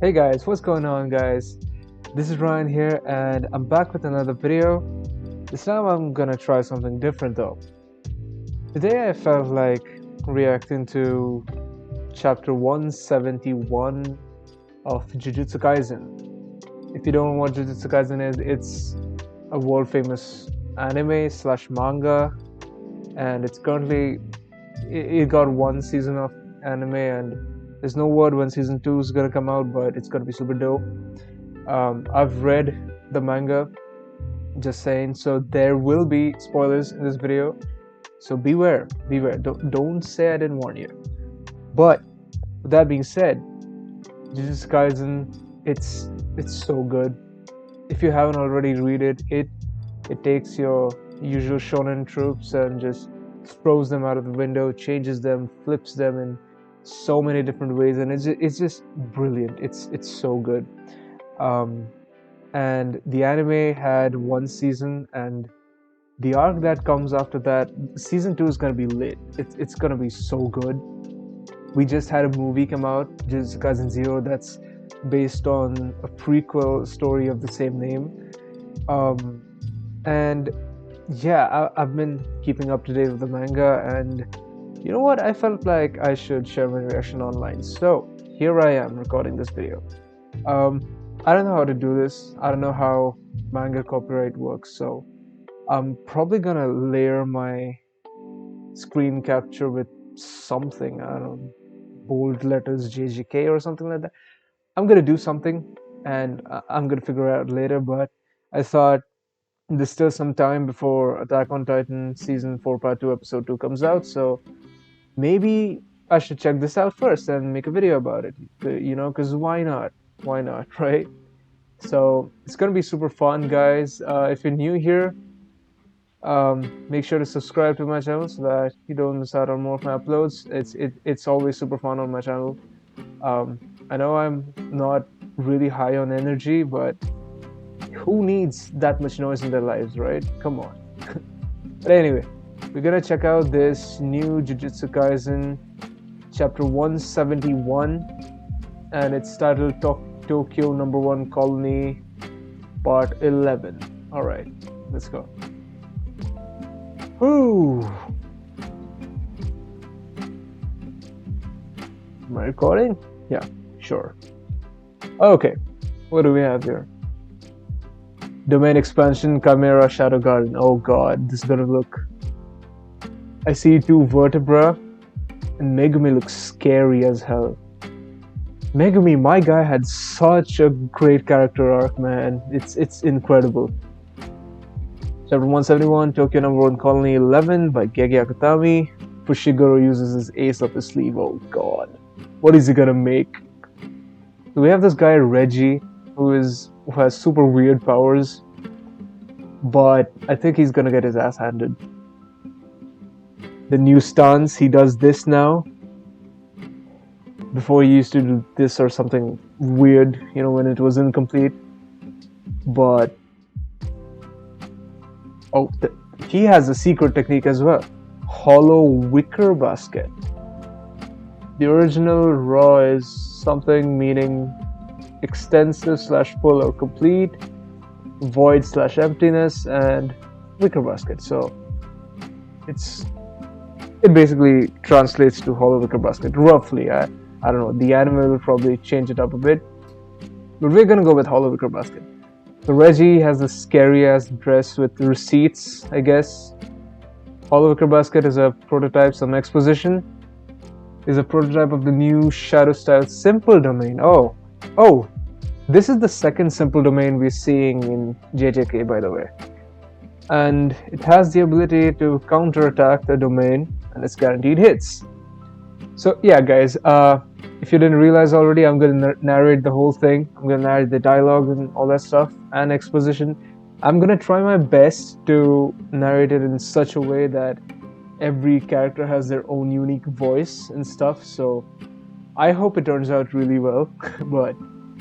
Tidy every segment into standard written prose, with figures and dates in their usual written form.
Hey guys, what's going on guys? This is Ryan here and I'm back with another video. This time I'm gonna try something different though. Today I felt like reacting to chapter 171 of Jujutsu Kaisen. If you don't know what Jujutsu Kaisen is, it's a world famous anime slash manga, and it's currently it got one season of anime, and there's no word when season 2 is gonna come out, but it's gonna be super dope. I've read the manga, just saying, so there will be spoilers in this video, so beware. Don't say I didn't warn you. But with that being said, Jujutsu Kaisen, it's so good. If you haven't already read it, it takes your usual shonen tropes and just throws them out of the window, changes them, flips them in so many different ways, and it's just brilliant. It's so good. And the anime had one season, and the arc that comes after that, season 2 is gonna be lit. It's gonna be so good. We just had a movie come out, Jujutsu Kaisen Zero, that's based on a prequel story of the same name. And yeah, I've been keeping up to date with the manga, and you know what? I felt like I should share my reaction online. So here I am recording this video. I don't know how to do this. I don't know how manga copyright works, so I'm probably gonna layer my screen capture with something. I don't know, bold letters JJK or something like that. I'm gonna do something, and I'm gonna figure it out later. But I thought there's still some time before Attack on Titan season 4 part 2 episode 2 comes out, so maybe I should check this out first and make a video about it. You know, because why not? Why not, right? So it's gonna be super fun, guys. If you're new here, make sure to subscribe to my channel so that you don't miss out on more of my uploads. It's always super fun on my channel. I know I'm not really high on energy, but who needs that much noise in their lives, right? Come on. But anyway, we're gonna check out this new Jujutsu Kaisen chapter 171, and it's titled Tokyo Number 1 Colony Part 11. Alright, let's go. Whew. Am I recording? Yeah, sure. Okay, what do we have here? Domain expansion, Chimera, Shadow Garden. Oh god, this is gonna look... I see 2 vertebra, and Megumi looks scary as hell. Megumi, my guy, had such a great character arc, man. It's incredible. Chapter 171, Tokyo Number 1 Colony 11 by Gege Akutami. Fushiguro uses his ace up his sleeve. Oh god. What is he gonna make? So we have this guy Reggie, who has super weird powers, but I think he's gonna get his ass handed. The new stance, he does this now. Before he used to do this or something weird, you know, when it was incomplete. But oh, he has a secret technique as well. Hollow wicker basket. The original raw is something meaning extensive / full or complete, void / emptiness, and wicker basket. So it basically translates to hollow wicker basket roughly. I don't know, the anime will probably change it up a bit, but we're gonna go with hollow wicker basket. So Reggie has a scary ass dress with receipts, I guess. Hollow wicker basket is a prototype, some exposition. Is a prototype of the new shadow style simple domain. Oh, this is the second simple domain we're seeing in JJK, by the way. And it has the ability to counterattack the domain, and it's guaranteed hits. So yeah, guys, if you didn't realize already, I'm going to narrate the whole thing. I'm going to narrate the dialogue and all that stuff, and exposition. I'm going to try my best to narrate it in such a way that every character has their own unique voice and stuff, so I hope it turns out really well. But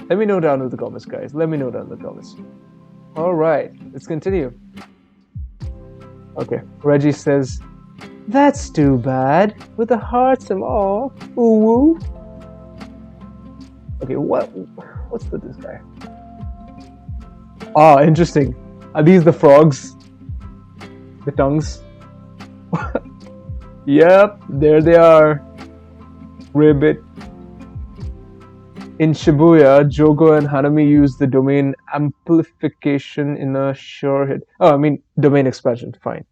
let me know down in the comments, guys. Let me know down in the comments. Alright, let's continue. Okay, Reggie says, "That's too bad. With the hearts and all. Ooh woo." Okay, what's with this guy? Ah, interesting. Are these the frogs? The tongues? Yep, there they are. Ribbit. In Shibuya, Jogo and Hanami use the domain amplification in a sure hit. Oh, I mean domain expansion. Fine.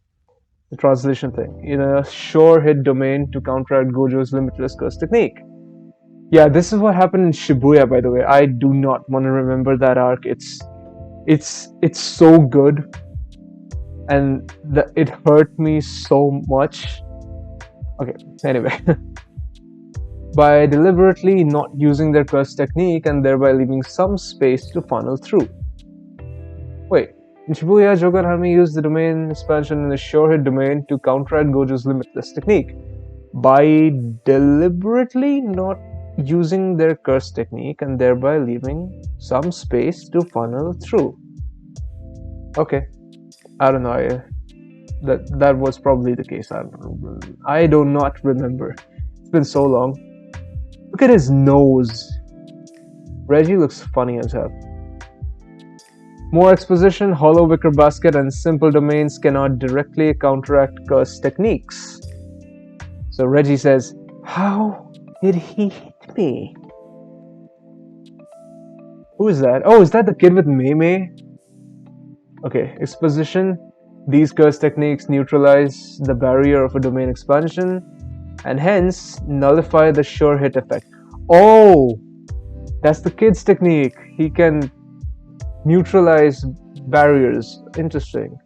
The translation thing. In a sure hit domain to counteract Gojo's limitless curse technique. Yeah, this is what happened in Shibuya, by the way. I do not want to remember that arc. It's so good, and it hurt me so much. Okay, anyway. By deliberately not using their curse technique and thereby leaving some space to funnel through. Wait, in Shibuya, Jogo and Hanami used the domain expansion in the sure hit domain to counteract Gojo's limitless technique. By deliberately not using their curse technique and thereby leaving some space to funnel through. Okay, I don't know. That was probably the case. I do not remember. It's been so long. Look at his nose. Reggie looks funny as hell. More exposition, hollow wicker basket and simple domains cannot directly counteract curse techniques. So Reggie says, how did he hit me? Who is that? Oh, is that the kid with Mei? Okay, exposition. These curse techniques neutralize the barrier of a domain expansion and hence nullify the sure hit effect. Oh, that's the kid's technique. He can neutralize barriers. Interesting.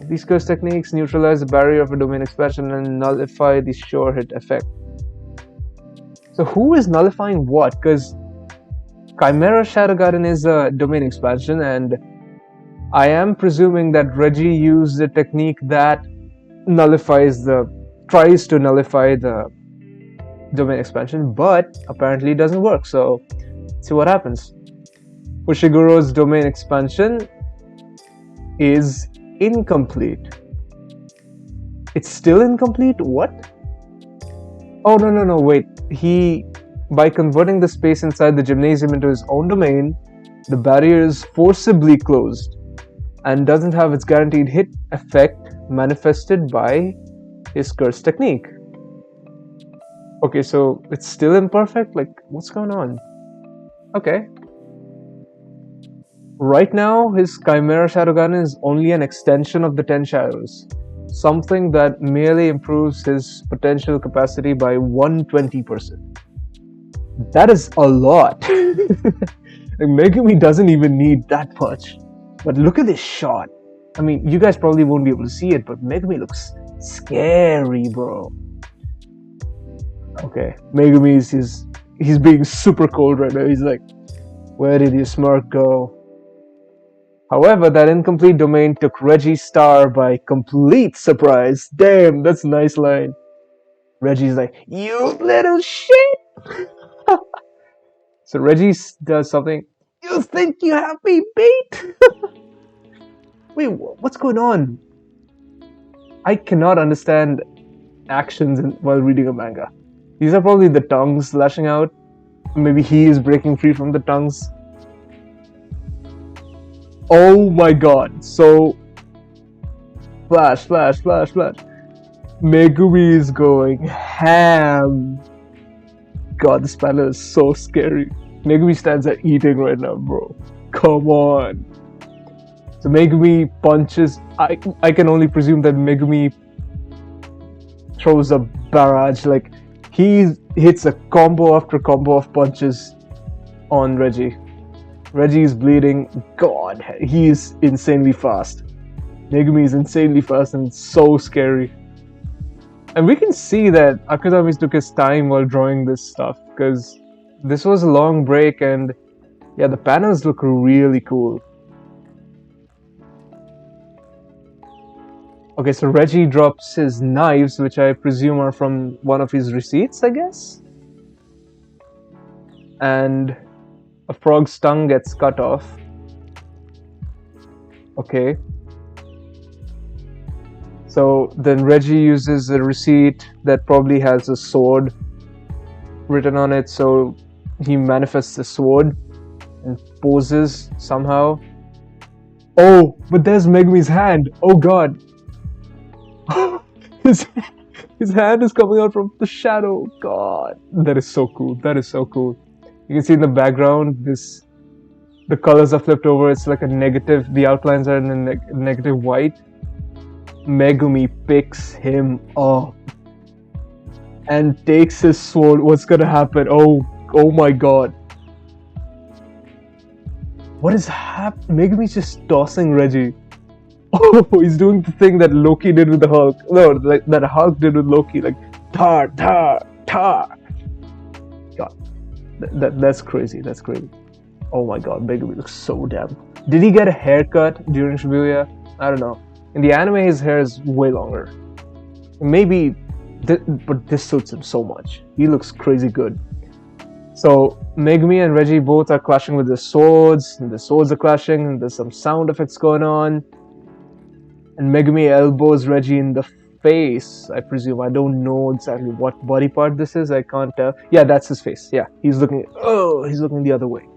These curse techniques neutralize the barrier of a domain expansion and nullify the sure hit effect. So who is nullifying what? Because Chimera Shadow Garden is a domain expansion, and I am presuming that Reggie used a technique that tries to nullify the domain expansion, but apparently it doesn't work. So let's see what happens. Fushiguro's domain expansion is incomplete. It's still incomplete? What? Oh, no, wait. By converting the space inside the gymnasium into his own domain, the barrier is forcibly closed and doesn't have its guaranteed hit effect manifested by his curse technique. Okay, so it's still imperfect? Like, what's going on? Okay. Right now, his Chimera Shadow Garden is only an extension of the 10 Shadows, something that merely improves his potential capacity by 120%. That is a lot. Like, Megumi doesn't even need that much. But look at this shot. I mean, you guys probably won't be able to see it, but Megumi looks scary, bro. Okay, Megumi he's being super cold right now. He's like, where did your smirk go? However, that incomplete domain took Reggie's star by complete surprise. Damn, that's a nice line. Reggie's like, you little shit! So Reggie does something. You think you have me beat? Wait, what's going on? I cannot understand actions while reading a manga. These are probably the tongues lashing out. Maybe he is breaking free from the tongues. Oh my god. So, flash. Megumi is going ham. God, this panel is so scary. Megumi stands there eating right now, bro. Come on. So Megumi punches. I can only presume that Megumi throws a barrage. Like, he hits a combo after combo of punches on Reggie. Reggie is bleeding. God, he is insanely fast. Megumi is insanely fast and so scary. And we can see that Akutami took his time while drawing this stuff, because this was a long break, and yeah, the panels look really cool. Okay, so Reggie drops his knives, which I presume are from one of his receipts, I guess? And a frog's tongue gets cut off. Okay. So then Reggie uses a receipt that probably has a sword written on it, so he manifests a sword and poses somehow. Oh, but there's Megumi's hand. Oh god. his, his hand is coming out from the shadow. God. That is so cool. That is so cool. You can see in the background, the colors are flipped over. It's like a negative. The outlines are in a negative white. Megumi picks him up and takes his sword. What's gonna happen? Oh my god. What is happening? Megumi's just tossing Reggie. Oh, he's doing the thing that Loki did with the Hulk. No, like that Hulk did with Loki. Like, tar, tar, tar. God, that's crazy. That's crazy. Oh my god, Megumi looks so damn. Did he get a haircut during Shibuya? I don't know. In the anime, his hair is way longer. Maybe, but this suits him so much. He looks crazy good. So Megumi and Reggie both are clashing with their swords, and the swords are clashing, and there's some sound effects going on. And Megumi elbows Reggie in the face, I presume. I don't know exactly what body part this is. I can't tell. Yeah, that's his face. Yeah, he's looking the other way.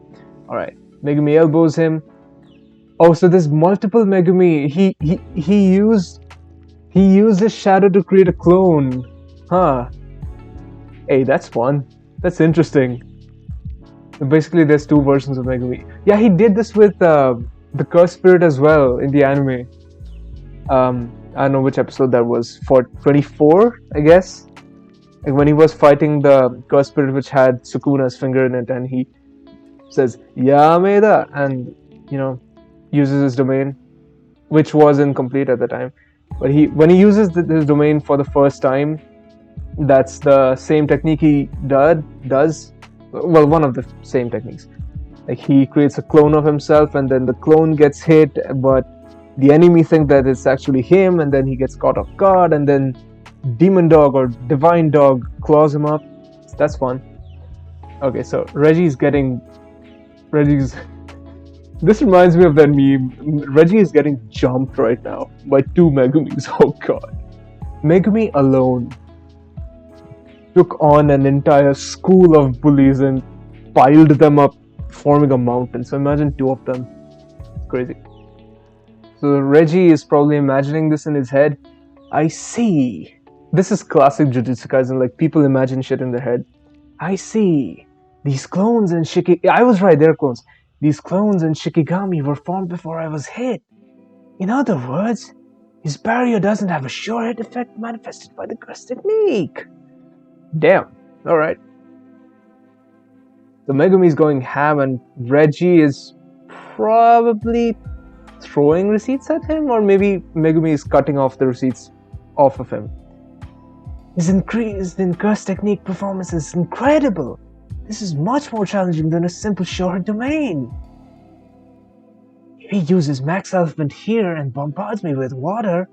Alright, Megumi elbows him. Oh, so there's multiple Megumi. He used his shadow to create a clone. Huh. Hey, that's fun. That's interesting. Basically, there's two versions of Megumi. Yeah, he did this with the Cursed Spirit as well in the anime. I don't know which episode that was. For 24, I guess. Like when he was fighting the Cursed Spirit, which had Sukuna's finger in it, and he says Yameda, and uses his domain, which was incomplete at the time. But when he uses his domain for the first time, that's the same technique he does. Well, one of the same techniques. Like he creates a clone of himself, and then the clone gets hit, but the enemy think that it's actually him, and then he gets caught off guard, and then Demon Dog or Divine Dog claws him up. That's fun. Okay, so Reggie's. This reminds me of that meme. Reggie is getting jumped right now by two Megumis. Oh god. Megumi alone took on an entire school of bullies and piled them up, forming a mountain. So imagine two of them. Crazy. So Reggie is probably imagining this in his head. I see. This is classic Jujutsu Kaisen, like people imagine shit in their head. I see. These clones and I was right, they're clones. These clones and Shikigami were formed before I was hit. In other words, his barrier doesn't have a sure hit effect manifested by the curse technique. Damn. Alright. The Megumi's going ham, and Reggie is probably throwing receipts at him, or maybe Megumi is cutting off the receipts off of him. His increase in curse technique performance is incredible. This is much more challenging than a simple short domain. If he uses Max Elephant here and bombards me with water,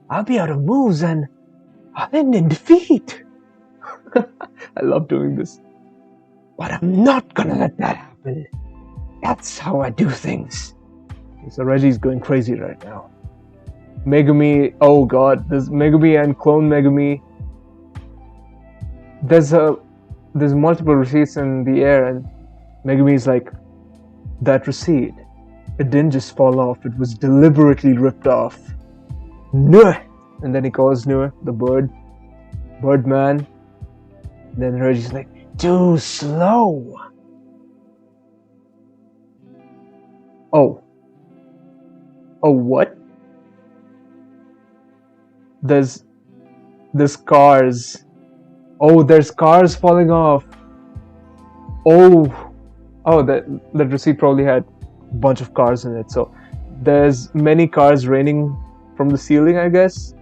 I'll be out of moves and I'll end in defeat. I love doing this. But I'm not gonna let that happen. That's how I do things. Okay, so Reggie's going crazy right now. Megumi, oh god, there's Megumi and clone Megumi. There's multiple receipts in the air, and Megumi's like, that receipt, it didn't just fall off, it was deliberately ripped off. Nuh! And then he calls Nuh, the Birdman. Then Reggie's like, too slow. Oh, what? There's cars. Oh, there's cars falling off. Oh, that receipt probably had a bunch of cars in it. So there's many cars raining from the ceiling, I guess.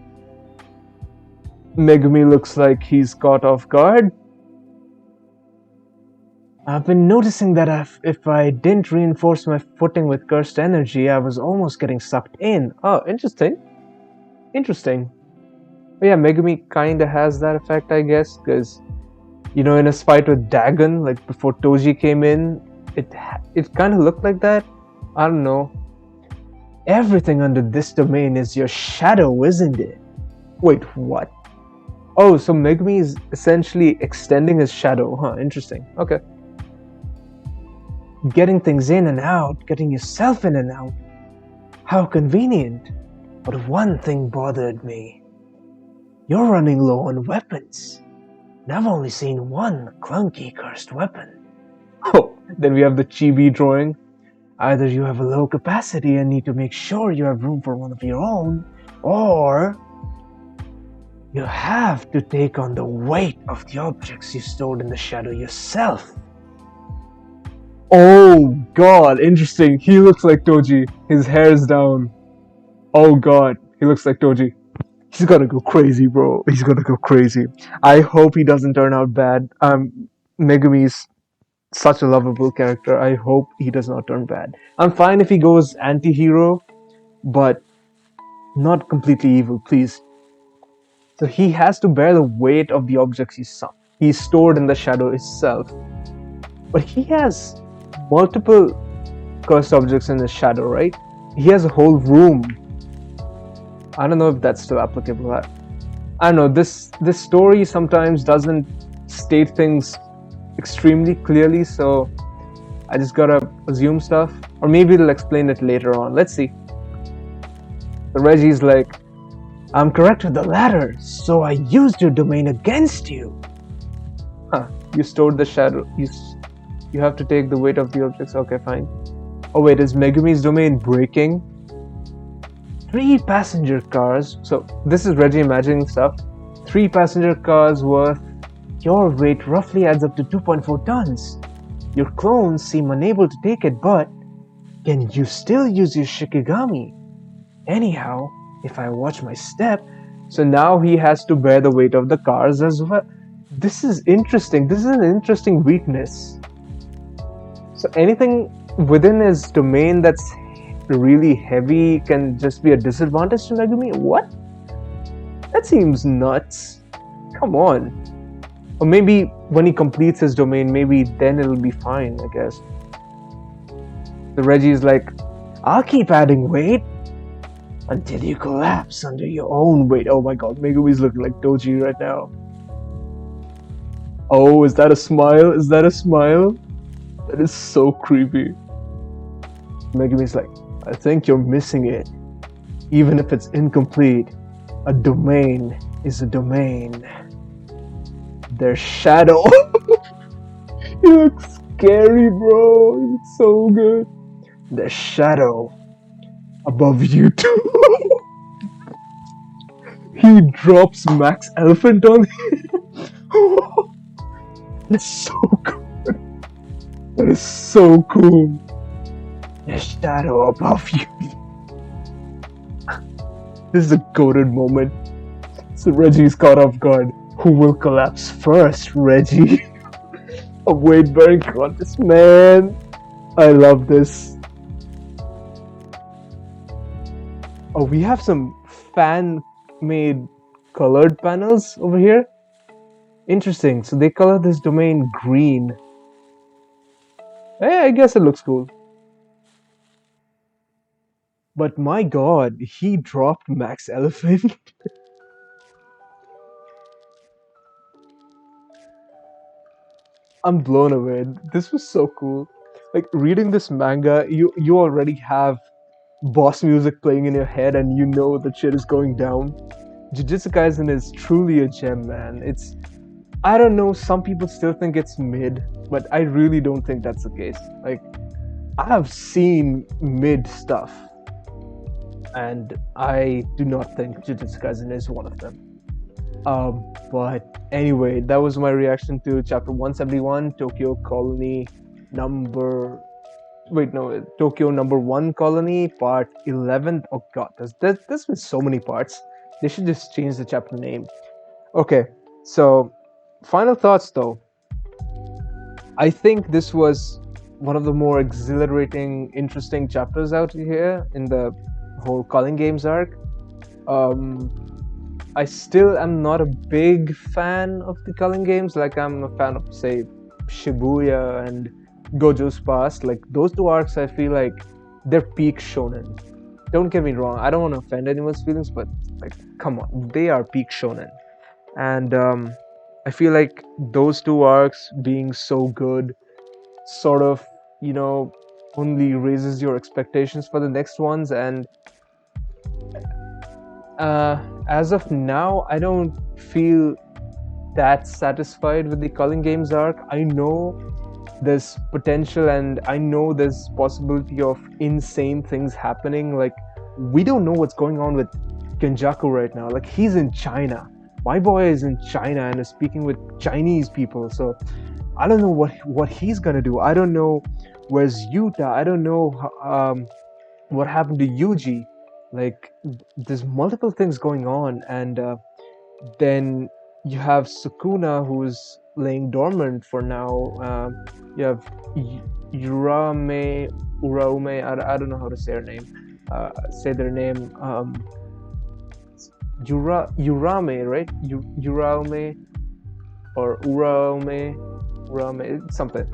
Megumi looks like he's caught off guard. I've been noticing that if I didn't reinforce my footing with cursed energy, I was almost getting sucked in. Oh, interesting. But yeah, Megumi kinda has that effect, I guess, because, in his fight with Dagon, like before Toji came in, it kinda looked like that. I don't know. Everything under this domain is your shadow, isn't it? Wait, what? Oh, so Megumi is essentially extending his shadow, huh? Interesting. Okay. getting things in and out, getting yourself in and out. How convenient. But one thing bothered me. You're running low on weapons. And I've only seen one clunky cursed weapon. Oh, then we have the chibi drawing. Either you have a low capacity and need to make sure you have room for one of your own, or you have to take on the weight of the objects you stored in the shadow yourself. Oh god, interesting. He looks like Toji. His hair is down. Oh god, he looks like Toji. He's gonna go crazy, bro. He's gonna go crazy. I hope he doesn't turn out bad. Megumi's such a lovable character. I hope he does not turn bad. I'm fine if he goes anti-hero, but not completely evil, please. So he has to bear the weight of the objects he's stored in the shadow itself. But he has multiple cursed objects in the shadow, right? He has a whole room. I don't know if that's still applicable. I don't know. This story sometimes doesn't state things extremely clearly, so I just gotta assume stuff. Or maybe it'll explain it later on. Let's see. So Reggie's like, I'm correct with the latter, so I used your domain against you. Huh. You stored the shadow. You have to take the weight of the objects. Okay, fine. Oh wait, is Megumi's domain breaking? 3 passenger cars. So this is Reggie imagining stuff. 3 passenger cars worth your weight roughly adds up to 2.4 tons. Your clones seem unable to take it, but can you still use your Shikigami? Anyhow, if I watch my step, so now he has to bear the weight of the cars as well. This is interesting. This is an interesting weakness. So anything within his domain that's really heavy can just be a disadvantage to Megumi? What? That seems nuts. Come on. Or maybe when he completes his domain, maybe then it'll be fine, I guess. So Reggie's like, I'll keep adding weight until you collapse under your own weight. Oh my god, Megumi's looking like Toji right now. Oh, is that a smile? Is that a smile? That is so creepy. Megumi's like, I think you're missing it. Even if it's incomplete, a domain is a domain. Their shadow. He looks scary, bro. He looks so good. Their shadow above you too. He drops Max Elephant on him. That's so good. That is so cool. The shadow above you. This is a goated moment. So Reggie's caught off guard. Who will collapse first, Reggie? A weight-bearing contest, man. I love this. Oh, we have some fan-made colored panels over here. Interesting. So they color this domain green. Hey, I guess it looks cool. But my god, he dropped Max Elephant. I'm blown away. This was so cool. Like reading this manga, you already have boss music playing in your head and you know that shit is going down. Jujutsu Kaisen is truly a gem, man. I don't know, some people still think it's mid, but I really don't think that's the case. Like, I have seen mid stuff, and I do not think Jujutsu Kaisen is one of them. But anyway, that was my reaction to chapter 171, Tokyo Colony number... Wait, no, Tokyo number 1 Colony, part 11. Oh god, there's been so many parts. They should just change the chapter name. Okay, so, final thoughts though. I think this was one of the more exhilarating, interesting chapters out here in the whole Culling Games arc. I still am not a big fan of the Culling Games. Like, I'm a fan of, say, Shibuya and Gojo's Past. Like, those 2 arcs, I feel like they're peak shonen. Don't get me wrong, I don't want to offend anyone's feelings, but, like, come on, they are peak shonen. And I feel like those 2 arcs being so good sort of you know, only raises your expectations for the next ones. And as of now, I don't feel that satisfied with the Culling Games arc. I know there's potential and I know there's possibility of insane things happening. Like, we don't know what's going on with Kenjaku right now. Like, he's in China. My boy is in China and is speaking with Chinese people. So I don't know what he's gonna do. I don't know where's Yuta. I don't know what happened to Yuji. Like, there's multiple things going on, and then you have Sukuna, who's laying dormant for now. You have Urame, Uraume. I don't know how to say her name. Say their name. Urame, right? Uraume or Uraume, something.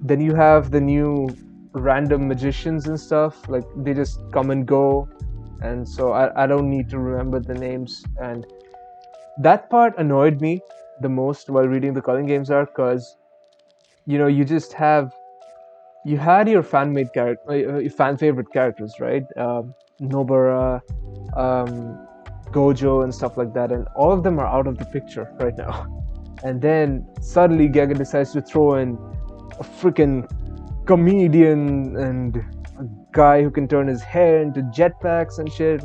Then you have the new random magicians and stuff. Like, they just come and go, and so I don't need to remember the names. And that part annoyed me the most while reading the Culling Games arc, because you had your fan made character, your fan favorite characters, right? Nobara, Gojo, and stuff like that, and all of them are out of the picture right now. And then suddenly Gaga decides to throw in a freaking comedian and a guy who can turn his hair into jetpacks and shit.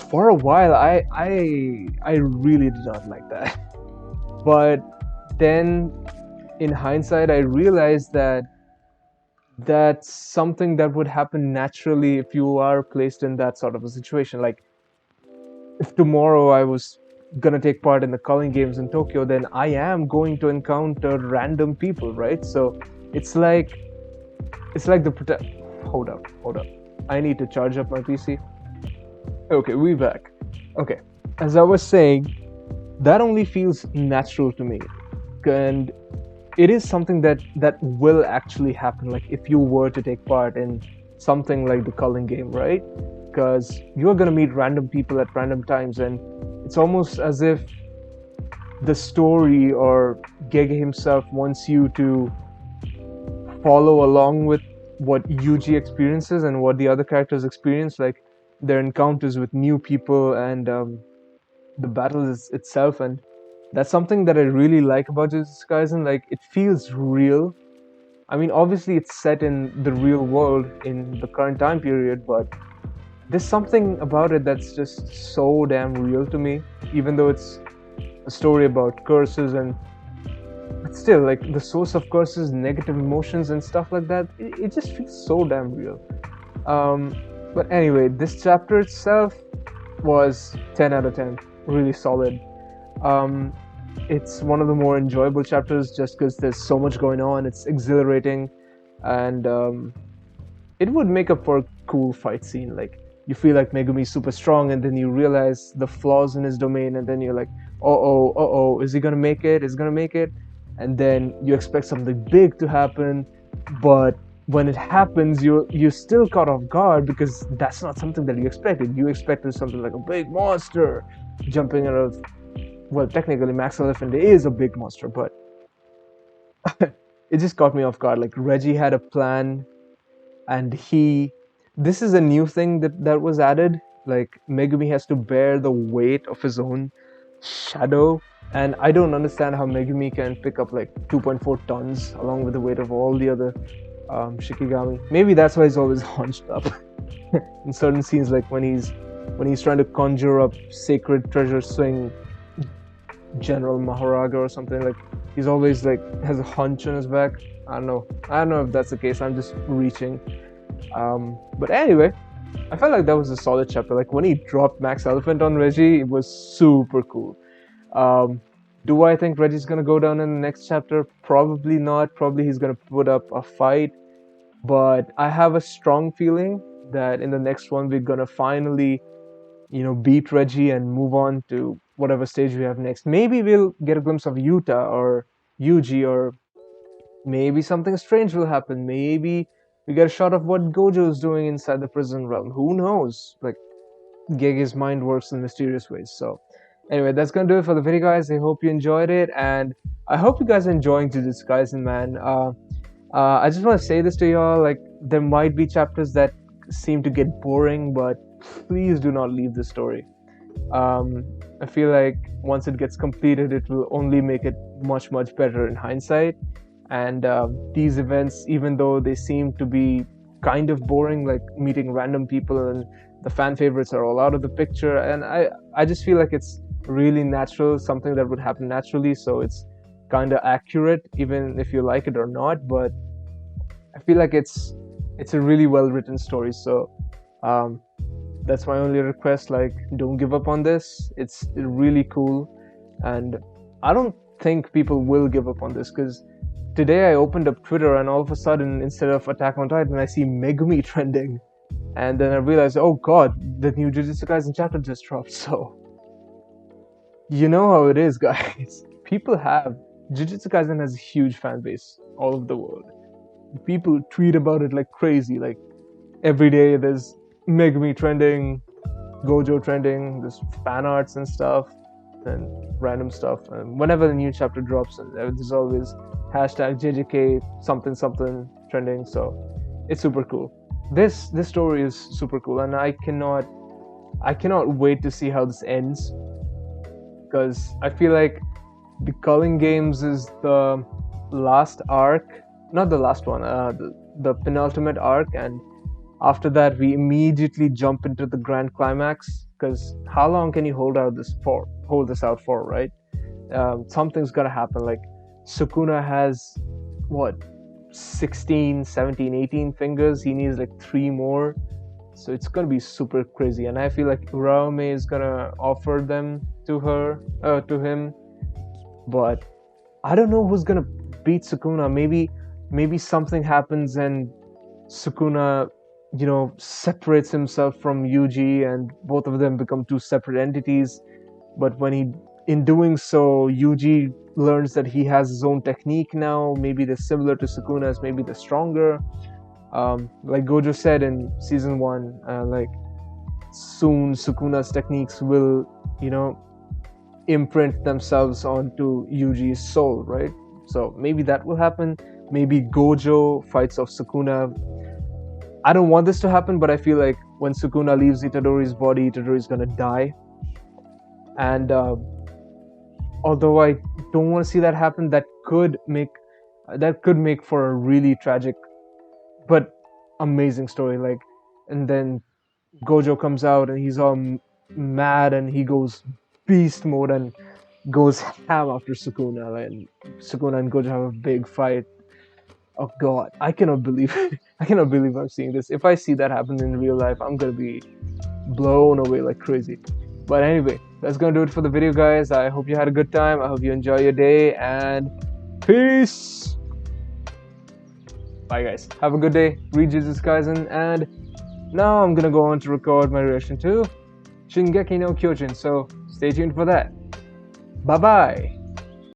For a while, I really did not like that. But then, in hindsight, I realized that that's something that would happen naturally if you are placed in that sort of a situation. Like, if tomorrow I was gonna take part in the Culling Games in Tokyo, then I am going to encounter random people, right? So it's like hold up. I need to charge up my PC. Okay, we back. Okay, as I was saying, that only feels natural to me, and it is something that will actually happen. Like, if you were to take part in something like the Culling Game, right? Because you're gonna meet random people at random times, and it's almost as if the story or Gege himself wants you to follow along with what Yuji experiences and what the other characters experience, like their encounters with new people and the battle itself. And that's something that I really like about Jujutsu Kaisen. Like, it feels real. I mean, obviously it's set in the real world in the current time period, but there's something about it that's just so damn real to me, even though it's a story about curses. And but still, like, the source of curses, negative emotions and stuff like that, it just feels so damn real. But anyway, this chapter itself was 10 out of 10, really solid. um, it's one of the more enjoyable chapters just because there's so much going on. It's exhilarating, and it would make up for a cool fight scene. Like, you feel like Megumi's super strong, and then you realize the flaws in his domain, and then you're like, is he gonna make it? Is he gonna make it? And then you expect something big to happen, but when it happens, you're still caught off guard because that's not something that you expected. You expected something like a big monster jumping out of. Well, technically, Max Elephant is a big monster, but it just caught me off guard. Like, Reggie had a plan, and this is a new thing that was added. Like, Megumi has to bear the weight of his own shadow, and I don't understand how Megumi can pick up like 2.4 tons along with the weight of all the other Shikigami. Maybe that's why he's always hunched up in certain scenes, like when he's trying to conjure up sacred treasure swing General Mahoraga or something. Like, he's always like has a hunch on his back. I don't know if that's the case. I'm just reaching. But anyway, I felt like that was a solid chapter. Like, when he dropped Max Elephant on Reggie, it was super cool. Do I think Reggie's gonna go down in the next chapter? Probably not. Probably he's gonna put up a fight. But I have a strong feeling that in the next one we're gonna finally, beat Reggie and move on to whatever stage we have next. Maybe we'll get a glimpse of Yuta or Yuji, or maybe something strange will happen. Maybe we get a shot of what Gojo's doing inside the prison realm. Who knows? Like, Gege's mind works in mysterious ways. So, anyway, that's gonna do it for the video, guys. I hope you enjoyed it, and I hope you guys are enjoying Jujutsu Kaisen, man. I just want to say this to y'all, like, there might be chapters that seem to get boring, but please do not leave this story. I feel like once it gets completed, it will only make it much, much better in hindsight. And these events, even though they seem to be kind of boring, like meeting random people and the fan favorites are all out of the picture, and I just feel like it's really natural, something that would happen naturally, so it's kind of accurate, even if you like it or not. But I feel like it's a really well written story, so um, that's my only request. Like, don't give up on this. It's really cool, and I don't think people will give up on this because today I opened up Twitter and all of a sudden, instead of Attack on Titan, I see Megumi trending, and then I realized, oh god, the new Jujutsu Kaisen chapter just dropped. So you know how it is, guys. People have Jujutsu Kaisen has a huge fan base all over the world. People tweet about it like crazy. Like every day, there's Megumi trending, Gojo trending, there's fan arts and stuff, and random stuff. And whenever the new chapter drops, there's always hashtag JJK something something trending. So it's super cool. This story is super cool, and I cannot wait to see how this ends, because I feel like the Culling Games is the last arc, not the last one, the penultimate arc, and after that we immediately jump into the grand climax. Because how long can you hold this out for, right? Something's gonna happen. Like Sukuna has what, 16, 17, 18 fingers. He needs like 3 more, so it's gonna be super crazy. And I feel like Uraume is gonna offer them to him, but I don't know who's gonna beat Sukuna. Maybe something happens and Sukuna, separates himself from Yuji, and both of them become 2 separate entities. But in doing so, Yuji learns that he has his own technique now. Maybe they're similar to Sukuna's, maybe they're stronger. Like Gojo said in season 1, like soon Sukuna's techniques will, imprint themselves onto Yuji's soul, right? So maybe that will happen. Maybe Gojo fights off Sukuna. I don't want this to happen, but I feel like when Sukuna leaves Itadori's body, Itadori's gonna die. And although I don't want to see that happen, that could make for a really tragic but amazing story. Like, and then Gojo comes out and he's all mad and he goes beast mode and goes ham after Sukuna, and Sukuna and Gojo have a big fight. Oh god, I cannot believe I'm seeing this. If I see that happen in real life, I'm gonna be blown away like crazy. But anyway, that's gonna do it for the video, guys. I hope you had a good time. I hope you enjoy your day, and peace. Bye, guys. Have a good day. Read Jujutsu Kaisen, and now I'm gonna go on to record my reaction to Shingeki no Kyojin. So stay tuned for that. Bye bye.